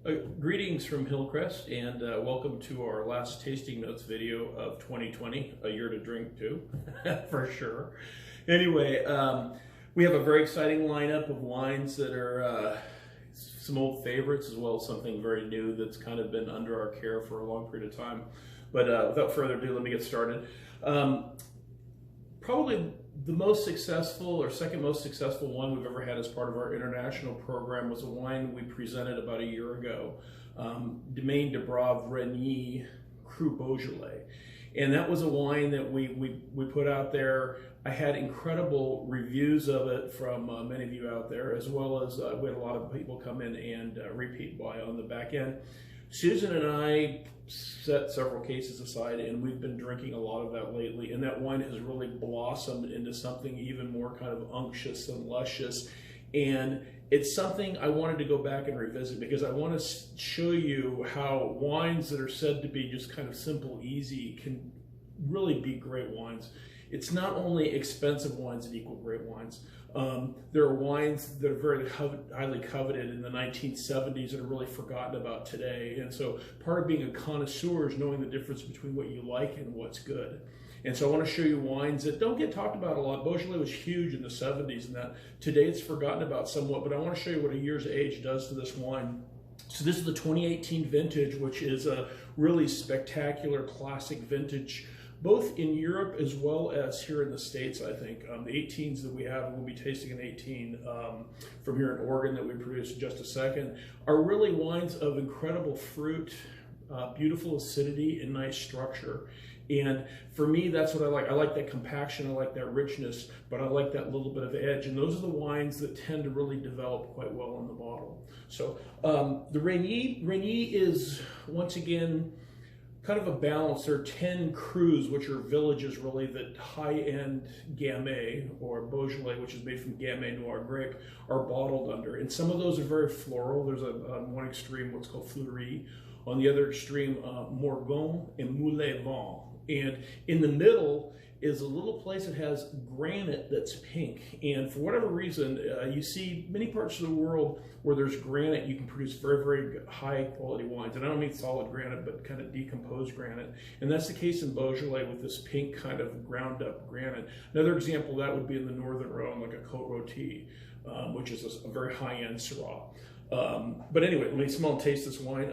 Greetings from HillCrest, and welcome to our last tasting notes video of 2020, a year to drink to, for sure. Anyway, we have a very exciting lineup of wines that are some old favorites, as well as something very new that's kind of been under our care for a long period of time. But without further ado, let me get started. Probably the most successful or second most successful one we've ever had as part of our international program was a wine we presented about a year ago, Domaine de Brave Renier Cru Beaujolais. And that was a wine that we put out there. I had incredible reviews of it from many of you out there, as well as we had a lot of people come in and repeat buy on the back end. Susan and I set several cases aside, and we've been drinking a lot of that lately, and that wine has really blossomed into something even more kind of unctuous and luscious. And it's something I wanted to go back and revisit because I want to show you how wines that are said to be just kind of simple, easy, can really be great wines. It's not only expensive wines that equal great wines. There are wines that are very highly coveted in the 1970s that are really forgotten about today. And so part of being a connoisseur is knowing the difference between what you like and what's good. And so I want to show you wines that don't get talked about a lot. Beaujolais was huge in the 70s, and that today it's forgotten about somewhat, but I want to show you what a year's age does to this wine. So this is the 2018 vintage, which is a really spectacular classic vintage, both in Europe as well as here in the States, I think. The 18s that we have, we'll be tasting an 18 from here in Oregon that we produce in just a second, are really wines of incredible fruit, beautiful acidity, and nice structure. And for me, that's what I like. I like that compaction, I like that richness, but I like that little bit of edge. And those are the wines that tend to really develop quite well in the bottle. So the Renier is, once again, kind of a balance. There are 10 crus, which are villages really, that high-end Gamay or Beaujolais, which is made from Gamay Noir grape, are bottled under. And some of those are very floral. There's on one extreme what's called Fleury. On the other extreme, Morgon and Moulin Vent. And in the middle is a little place that has granite that's pink. And for whatever reason, you see many parts of the world where there's granite, you can produce very, very high quality wines. And I don't mean solid granite, but kind of decomposed granite. And that's the case in Beaujolais with this pink kind of ground up granite. Another example of that would be in the Northern Rhone, like a Côte Rôtie, which is a very high-end Syrah. But anyway, let me smell and taste this wine.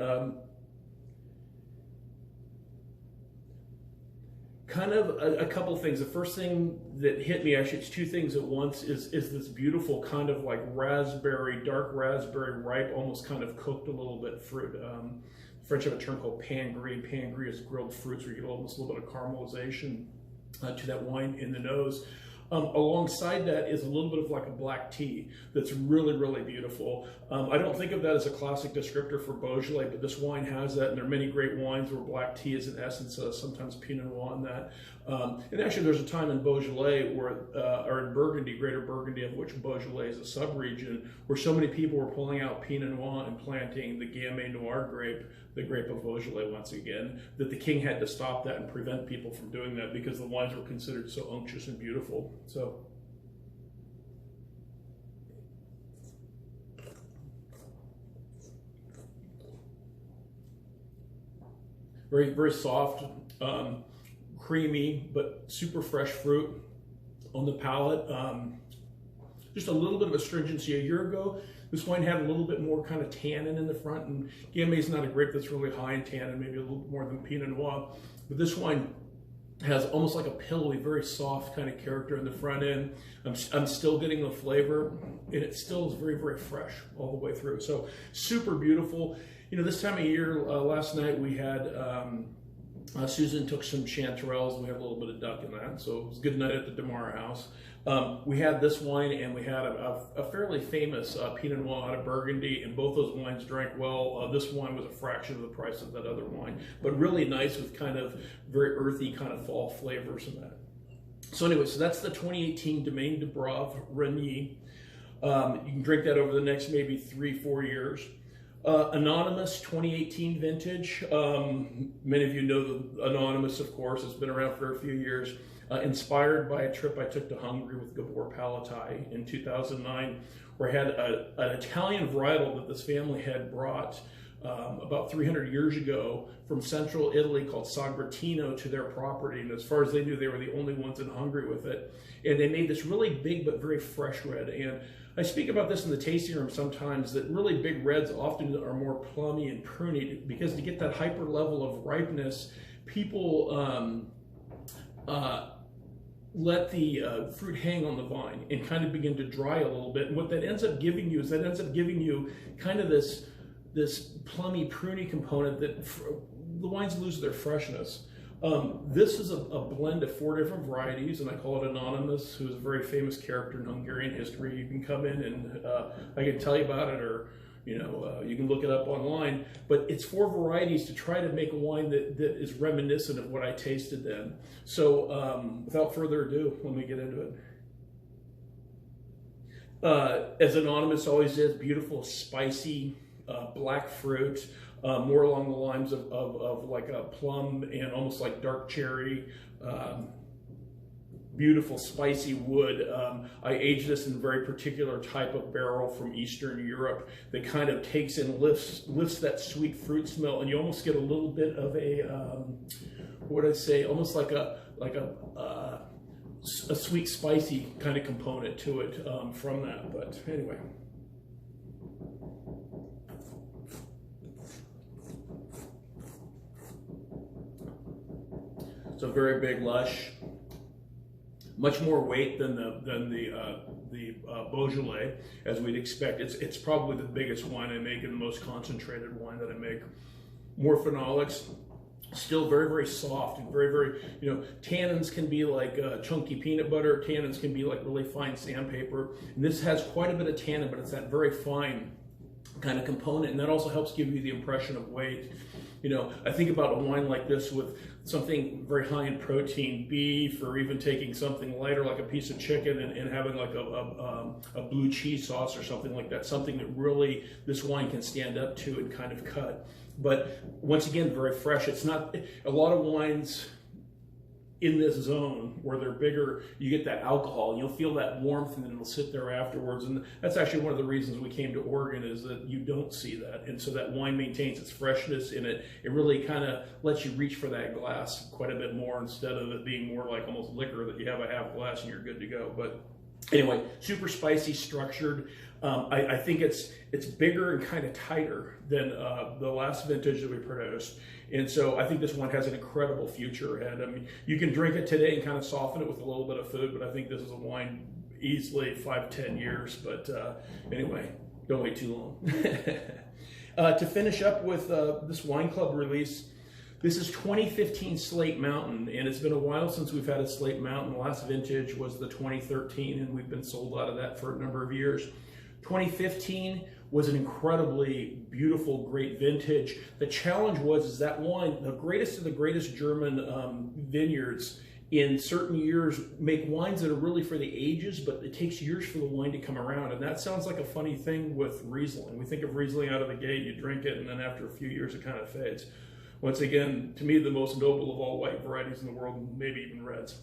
Kind of a couple things. The first thing that hit me, actually it's two things at once, is this beautiful kind of like raspberry, dark raspberry, ripe, almost kind of cooked a little bit fruit. French have a term called pain gris. Pain gris is grilled fruits where you get almost a little bit of caramelization to that wine in the nose. Alongside that is a little bit of like a black tea that's really, really beautiful. I don't think of that as a classic descriptor for Beaujolais, but this wine has that, and there are many great wines where black tea is in essence sometimes Pinot Noir in that. And actually there's a time in Beaujolais where, or in Burgundy, Greater Burgundy, of which Beaujolais is a sub-region, where so many people were pulling out Pinot Noir and planting the Gamay Noir grape, the grape of Beaujolais once again, that the king had to stop that and prevent people from doing that because the wines were considered so unctuous and beautiful. So, very, very soft, creamy, but super fresh fruit on the palate. Just a little bit of astringency. A year ago, this wine had a little bit more kind of tannin in the front, and Gamay is not a grape that's really high in tannin, maybe a little more than Pinot Noir, but this wine has almost like a pillowy, very soft kind of character in the front end. I'm still getting the flavor, and it still is very, very fresh all the way through. So super beautiful. You know, this time of year, last night we had, Susan took some chanterelles, and we had a little bit of duck in that, so it was a good night at the DeMar house. We had this wine, and we had a fairly famous Pinot Noir out of Burgundy, and both those wines drank well. This wine was a fraction of the price of that other wine, but really nice with kind of very earthy kind of fall flavors in that. So anyway, so that's the 2018 Domaine de Brave Renier. You can drink that over the next maybe 3-4 years. Anonymous 2018 vintage. Many of you know the Anonymous, of course. It's been around for a few years. Inspired by a trip I took to Hungary with Gabor Palatai in 2009, where I had an Italian varietal that this family had brought about 300 years ago from central Italy called Sagrantino to their property. And as far as they knew, they were the only ones in Hungary with it. And they made this really big but very fresh red. And I speak about this in the tasting room sometimes, that really big reds often are more plummy and pruny, because to get that hyper level of ripeness, people let the fruit hang on the vine and kind of begin to dry a little bit. And what that ends up giving you is kind of this plummy, pruny component that the wines lose their freshness. This is a blend of 4 different varieties, and I call it Anonymous, who's a very famous character in Hungarian history. You can come in and I can tell you about it, or you can look it up online. But it's 4 varieties to try to make a wine that is reminiscent of what I tasted then. So without further ado, let me get into it. As Anonymous always is, beautiful, spicy, black fruit, more along the lines of like a plum and almost like dark cherry. Beautiful, spicy wood. I aged this in a very particular type of barrel from Eastern Europe that kind of takes and lifts that sweet fruit smell, and you almost get a little bit of a, what would I say, almost like a sweet, spicy kind of component to it from that. But anyway. So very big, lush, much more weight than the Beaujolais, as we'd expect. It's probably the biggest wine I make and the most concentrated wine that I make. More phenolics, still very, very soft and very, very, tannins can be like chunky peanut butter. Tannins can be like really fine sandpaper. And this has quite a bit of tannin, but it's that very fine kind of component, and that also helps give you the impression of weight. I think about a wine like this with something very high in protein, beef, or even taking something lighter like a piece of chicken and having like a blue cheese sauce or something like that, something that really this wine can stand up to and kind of cut. But once again, very fresh. It's not a lot of wines in this zone where they're bigger, you get that alcohol and you'll feel that warmth, and then it'll sit there afterwards. And that's actually one of the reasons we came to Oregon, is that you don't see that. And so that wine maintains its freshness in it. It really kind of lets you reach for that glass quite a bit more, instead of it being more like almost liquor that you have a half glass and you're good to go. But anyway, super spicy, structured. I think it's bigger and kind of tighter than the last vintage that we produced. And so I think this one has an incredible future ahead. I mean, you can drink it today and kind of soften it with a little bit of food, but I think this is a wine easily 5-10 years. But anyway, don't wait too long. To finish up with this wine club release, this is 2015 Slate Mountain, and it's been a while since we've had a Slate Mountain. The last vintage was the 2013, and we've been sold out of that for a number of years. 2015 was an incredibly beautiful, great vintage. The challenge is that wine, the greatest of the greatest German vineyards in certain years make wines that are really for the ages, but it takes years for the wine to come around. And that sounds like a funny thing with Riesling. We think of Riesling out of the gate, you drink it, and then after a few years it kind of fades. Once again, to me, the most noble of all white varieties in the world, maybe even reds.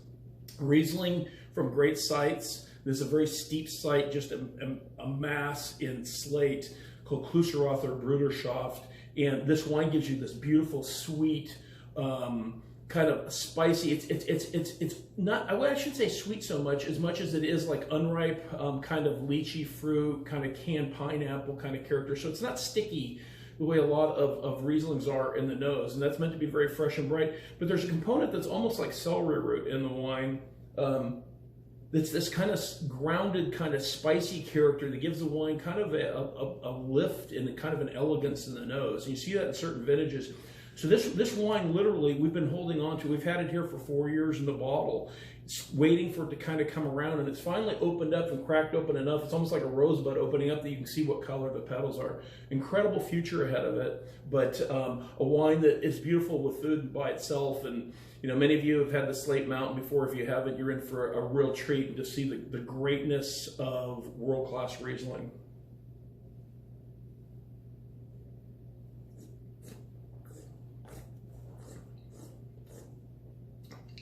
Riesling from great sites. This is a very steep site, just a mass in slate called Kluserauther Bruderschaft. And this wine gives you this beautiful, sweet, kind of spicy. It's not, I shouldn't say sweet so much as it is like unripe, kind of lychee fruit, kind of canned pineapple kind of character. So it's not sticky the way a lot of Rieslings are in the nose. And that's meant to be very fresh and bright. But there's a component that's almost like celery root in the wine. It's this kind of grounded, kind of spicy character that gives the wine kind of a lift and kind of an elegance in the nose. And you see that in certain vintages. So this wine, literally, we've been holding on to. We've had it here for 4 years in the bottle. It's waiting for it to kind of come around, and it's finally opened up and cracked open enough. It's almost like a rosebud opening up that you can see what color the petals are. Incredible future ahead of it, but a wine that is beautiful with food by itself. And many of you have had the Slate Mountain before. If you haven't, you're in for a real treat to see the greatness of world-class Riesling.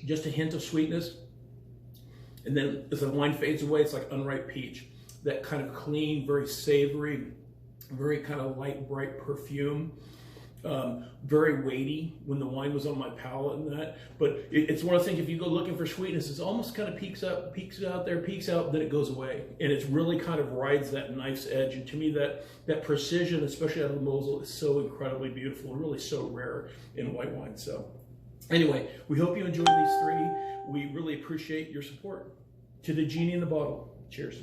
Just a hint of sweetness. And then as the wine fades away, it's like unripe peach. That kind of clean, very savory, very kind of light, bright perfume. Very weighty when the wine was on my palate and that. But it's one of the things, if you go looking for sweetness, it almost kind of peaks out, then it goes away. And it really kind of rides that knife's edge. And to me, that precision, especially out of the Mosel, is so incredibly beautiful and really so rare in white wine. So anyway, we hope you enjoyed these three. We really appreciate your support. To the genie in the bottle, cheers.